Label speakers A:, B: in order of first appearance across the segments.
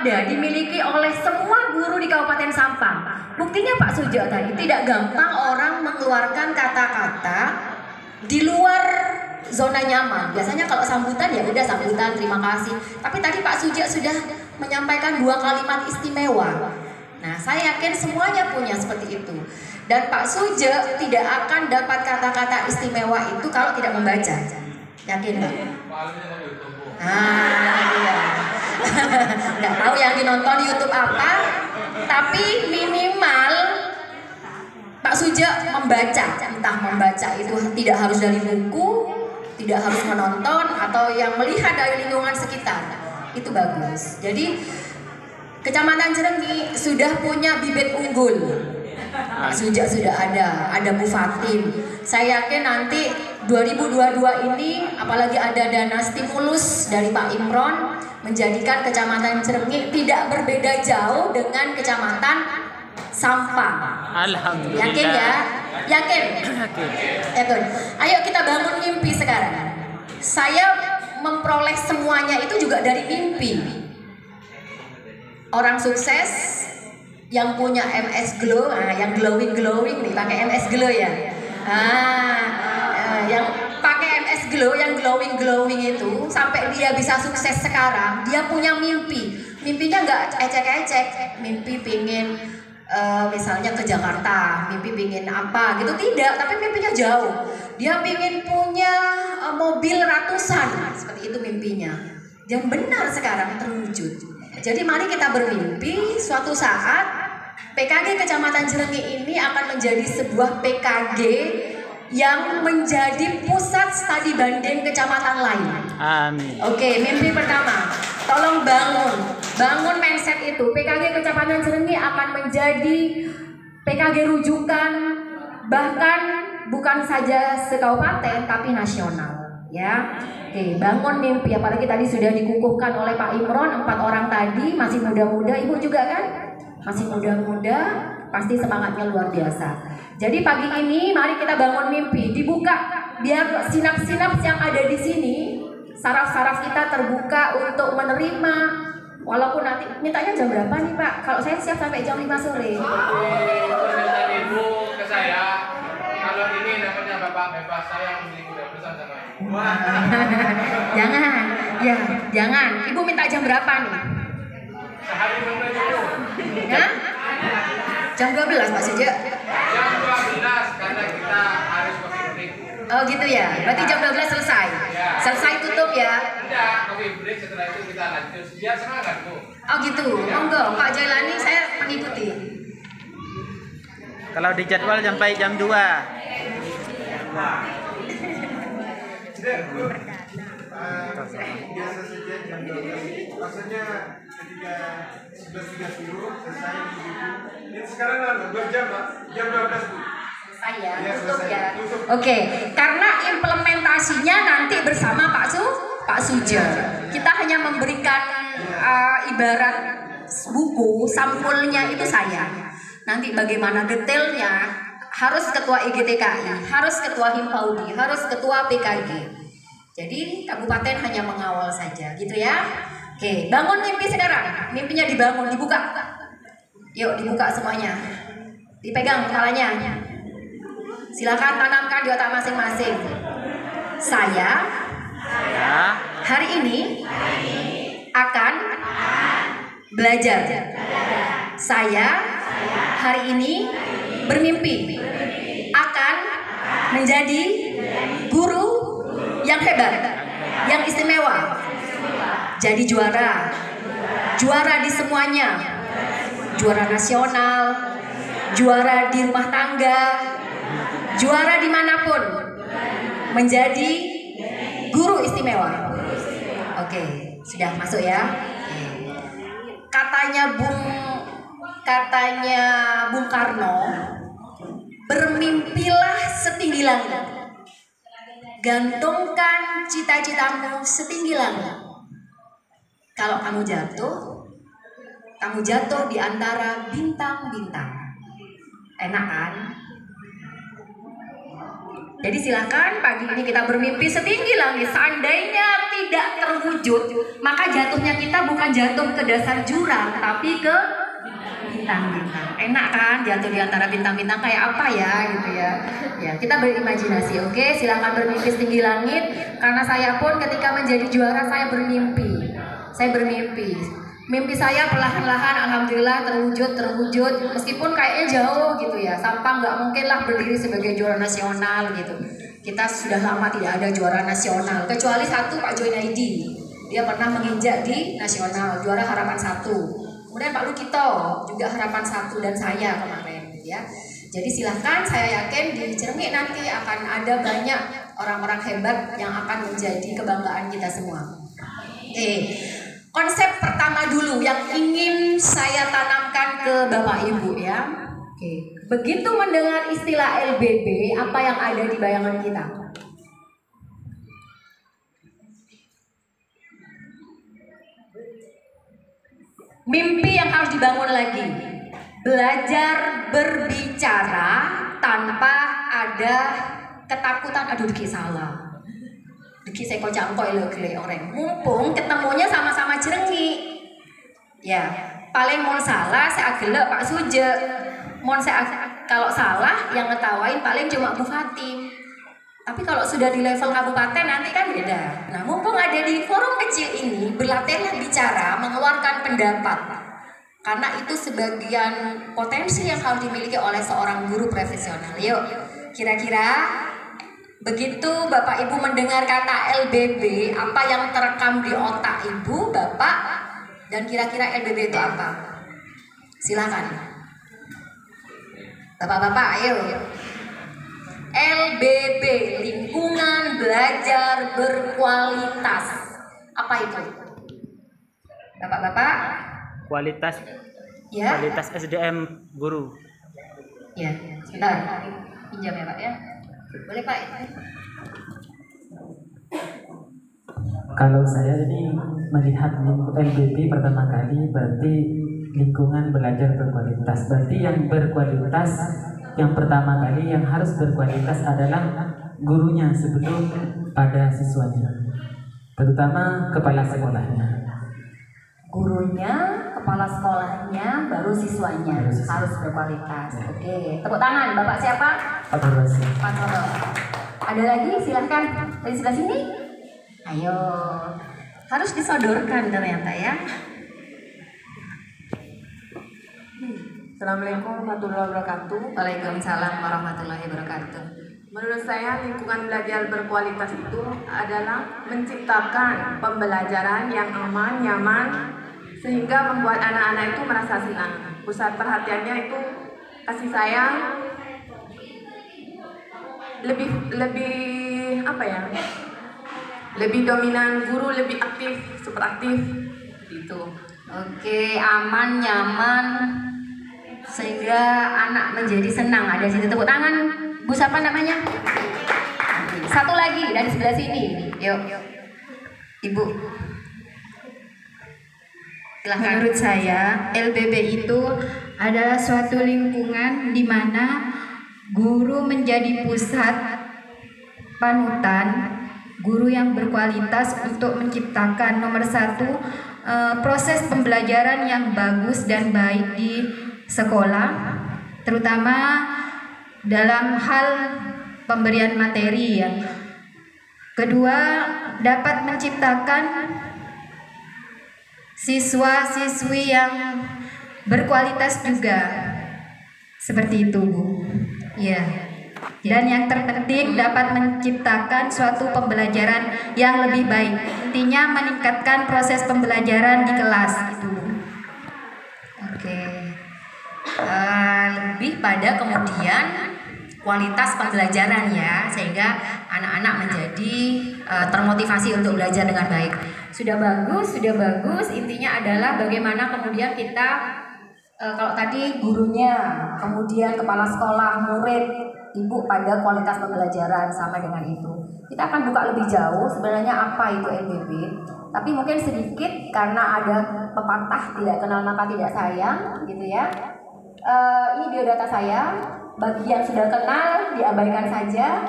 A: ada, dimiliki oleh semua guru di Kabupaten Sampang. Buktinya Pak Sujo tadi, tidak gampang orang mengeluarkan kata-kata di luar zona nyaman. Biasanya kalau sambutan ya udah sambutan, terima kasih. Tapi tadi Pak Sujo sudah menyampaikan 2 kalimat istimewa. Nah, saya yakin semuanya punya seperti itu. Dan Pak Sujo tidak akan dapat kata-kata istimewa itu kalau tidak membaca. Yakin nggak? Iya. Nggak tahu yang dinonton di YouTube apa, tapi minimal Pak Sujo membaca. Entah membaca itu tidak harus dari buku, tidak harus menonton, atau yang melihat dari lingkungan sekitar. Itu bagus. Jadi Kecamatan Cirenyi sudah punya bibit unggul. Pak Sujo sudah ada Bu Fatin. Saya yakin nanti 2022 ini apalagi ada dana stimulus dari Pak Imron menjadikan Kecamatan Cirenyi tidak berbeda jauh dengan Kecamatan Sampang.
B: Alhamdulillah.
A: Yakin ya? Yakin? Yakin. Ayo kita bangun mimpi sekarang. Saya memperoleh semuanya itu juga dari mimpi. Orang sukses yang punya MS Glow, yang glowing nih, pakai MS Glow ya. Yang pakai MS Glow, yang glowing itu, sampai dia bisa sukses sekarang, dia punya mimpi. Mimpinya nggak ecek-ecek, mimpi pingin misalnya ke Jakarta, mimpi pingin apa gitu, tidak, tapi mimpinya jauh. Dia pingin punya mobil ratusan, seperti itu mimpinya. Yang benar sekarang terwujud. Jadi mari kita bermimpi suatu saat PKG Kecamatan Cirenyi ini akan menjadi sebuah PKG yang menjadi pusat studi banding kecamatan lain.
B: Amin.
A: Oke, mimpi pertama, tolong bangun mindset itu. PKG Kecamatan Cirenyi akan menjadi PKG rujukan, bahkan bukan saja se-kabupaten tapi nasional. Ya, oke, bangun mimpi. Apalagi tadi sudah dikukuhkan oleh Pak Imron, 4 orang tadi masih muda-muda, Ibu juga kan? Masih muda-muda, pasti semangatnya luar biasa. Jadi pagi ini mari kita bangun mimpi, dibuka biar sinap-sinap yang ada di sini, saraf-saraf kita terbuka untuk menerima. Walaupun nanti mintanya jam berapa nih Pak? Kalau saya siap sampai jam 5 sore.
C: Ibu ke saya, kalau ini namanya Bapak bebas, saya memiliki urusan sama Ibu.
A: Jangan. Ibu minta jam berapa nih?
C: Sehari benar Ibu.
A: Ya? Jam 12 Pak Sujo.
C: Jam 12 karena kita harus coffee break.
A: Oh gitu ya. Berarti jam 12 selesai.
C: Ya.
A: Selesai tutup ya.
C: Enggak, coffee break setelah itu kita lanjut. Biar semangat Bu.
A: Oh gitu. Monggo Pak Jailani, saya mengikuti.
B: Kalau di jadwal sampai jam 2.
D: Biasa saja jam 12. Maksudnya ketika 11.30 selesai ini sekarang kan 2 jam Pak. Jam 12 Bu.
A: Saya
D: Ya,
A: tutup
D: selesai.
A: ya.
D: Tutup.
A: Oke, karena implementasinya nanti bersama Pak Sujo. Kita hanya memberikan ibarat buku, sampulnya itu saya. Nanti bagaimana detailnya harus ketua IGTKI, harus ketua Himpaudi, harus ketua PKG. Jadi kabupaten hanya mengawal saja, gitu ya. Oke, bangun mimpi sekarang. Mimpinya dibangun, dibuka. Yuk dibuka semuanya. Dipegang kepalanya. Silakan tanamkan di otak masing-masing. Saya hari ini akan belajar. Saya hari ini bermimpi akan menjadi guru yang hebat, yang istimewa. Jadi juara di semuanya. Juara nasional, juara di rumah tangga, juara dimanapun. Menjadi guru istimewa. Oke, sudah masuk ya. Katanya Bung Karno, bermimpilah setinggi langit, gantungkan cita-citamu setinggi langit. Kalau kamu jatuh di antara bintang-bintang. Enak kan? Jadi silakan pagi ini kita bermimpi setinggi langit. Seandainya tidak terwujud, maka jatuhnya kita bukan jatuh ke dasar jurang, tapi ke bintang-bintang. Enak kan jatuh di antara bintang-bintang kayak apa ya gitu ya. Ya, kita berimajinasi, oke? Silakan bermimpi setinggi langit, karena saya pun ketika menjadi juara saya bermimpi. Saya bermimpi. Mimpi saya perlahan-lahan alhamdulillah terwujud meskipun kayaknya jauh gitu ya. Sampang nggak mungkin lah berdiri sebagai juara nasional gitu. Kita sudah lama tidak ada juara nasional, kecuali satu Pak Joinaidi. Dia pernah menginjak di nasional, juara harapan 1. Kemudian Pak Lukito juga harapan 1 dan saya kemarin gitu ya. Jadi silahkan, saya yakin di Cermik nanti akan ada banyak orang-orang hebat yang akan menjadi kebanggaan kita semua. Konsep pertama dulu yang ingin saya tanamkan ke Bapak Ibu ya. Begitu mendengar istilah LBB, apa yang ada di bayangan kita? Mimpi yang harus dibangun lagi. Belajar berbicara tanpa ada ketakutan. Aduh, diki salah. Diki saya kocak orang. Mumpung ketemunya sama-sama Jrengi. Ya, paling mau salah saya gelek Pak Suje. Kalau salah yang ngetawain paling cuma Bu Fatim. Tapi kalau sudah di level kabupaten nanti kan beda. Nah, mumpung ada di forum kecil ini, berlatihlah bicara, mengeluarkan pendapat. Karena itu sebagian potensi yang harus dimiliki oleh seorang guru profesional. Yuk, kira-kira begitu Bapak Ibu mendengar kata LBB, apa yang terekam di otak Ibu, Bapak, dan kira-kira LBB itu apa? Silakan. Bapak-bapak, ayo. LBB, lingkungan belajar berkualitas. Apa itu? Bapak-bapak?
B: Kualitas.
A: Ya.
B: Kualitas SDM guru.
A: Ya, sebentar. Pinjam ya Pak ya. Boleh Pak?
E: Kalau saya ini melihat LBB pertama kali berarti lingkungan belajar berkualitas. Berarti yang berkualitas, yang pertama kali yang harus berkualitas adalah gurunya sebelum pada siswanya, terutama kepala sekolahnya.
A: Gurunya, kepala sekolahnya, baru siswanya harus berkualitas. Oke, tepuk tangan. Bapak siapa?
E: Pak Rosi.
A: Pak Toro. Ada lagi? Silahkan dari sebelah sini. Ayo, harus disodorkan ternyata ya.
F: Assalamualaikum warahmatullahi wabarakatuh.
A: Waalaikumsalam warahmatullahi wabarakatuh.
F: Menurut saya lingkungan belajar berkualitas itu adalah menciptakan pembelajaran yang aman, nyaman, sehingga membuat anak-anak itu merasa senang. Pusat perhatiannya itu kasih sayang, lebih apa ya? Lebih dominan, guru lebih aktif, super aktif gitu.
A: Oke, aman, nyaman, sehingga anak menjadi senang. Ada situ tepuk tangan. Bu siapa namanya? Satu lagi dari sebelah sini. Yuk. Ibu. Silahkan.
G: Menurut saya, LBB itu adalah suatu lingkungan di mana guru menjadi pusat panutan, guru yang berkualitas untuk menciptakan nomor satu proses pembelajaran yang bagus dan baik di sekolah, terutama dalam hal pemberian materi ya. Kedua, dapat menciptakan siswa-siswi yang berkualitas juga. Seperti itu, Bu. Ya. Dan yang terpenting dapat menciptakan suatu pembelajaran yang lebih baik. Intinya meningkatkan proses pembelajaran di kelas itu, Bu.
A: Oke. Lebih pada kemudian kualitas pembelajaran ya, sehingga anak-anak menjadi termotivasi untuk belajar dengan baik. Sudah bagus. Intinya adalah bagaimana kemudian kita kalau tadi gurunya, kemudian kepala sekolah, murid, ibu pada kualitas pembelajaran sama dengan itu. Kita akan buka lebih jauh sebenarnya apa itu LBB. Tapi mungkin sedikit karena ada pepatah tidak kenal maka tidak sayang, gitu ya. Ini biodata saya. Bagi yang sudah kenal diabaikan saja.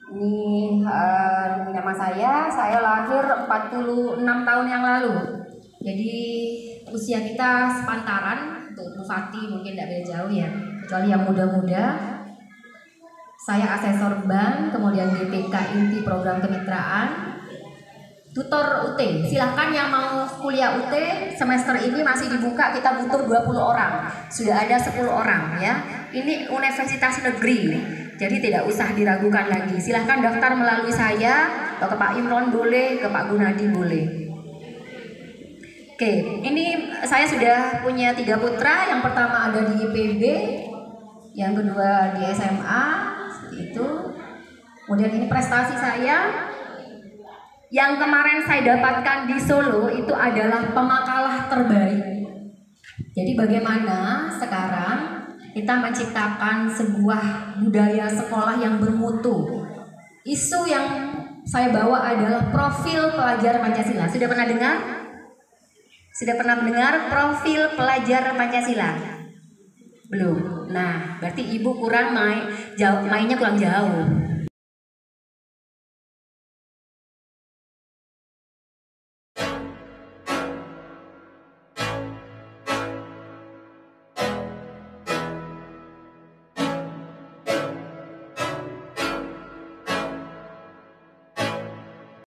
A: Ini nama saya lahir 46 tahun yang lalu. Jadi usia kita sepantaran, untuk Bu Fati mungkin tidak beda jauh ya, kecuali yang muda-muda. Saya asesor bank, kemudian GPK inti program kemitraan, tutor UT. Silahkan yang mau kuliah UT semester ini masih dibuka, kita butuh 20 orang. Sudah ada 10 orang ya. Ini universitas negeri, jadi tidak usah diragukan lagi. Silahkan daftar melalui saya, atau ke Pak Imron boleh, ke Pak Gunadi boleh. Oke, ini saya sudah punya 3 putra. Yang pertama ada di IPB, yang kedua di SMA, seperti itu. Kemudian ini prestasi saya. Yang kemarin saya dapatkan di Solo itu adalah pemakalah terbaik. Jadi bagaimana sekarang kita menciptakan sebuah budaya sekolah yang bermutu. Isu yang saya bawa adalah profil pelajar Pancasila. Sudah pernah dengar? Sudah pernah mendengar profil pelajar Pancasila? Belum. Nah, berarti ibu kurang mainnya kurang jauh.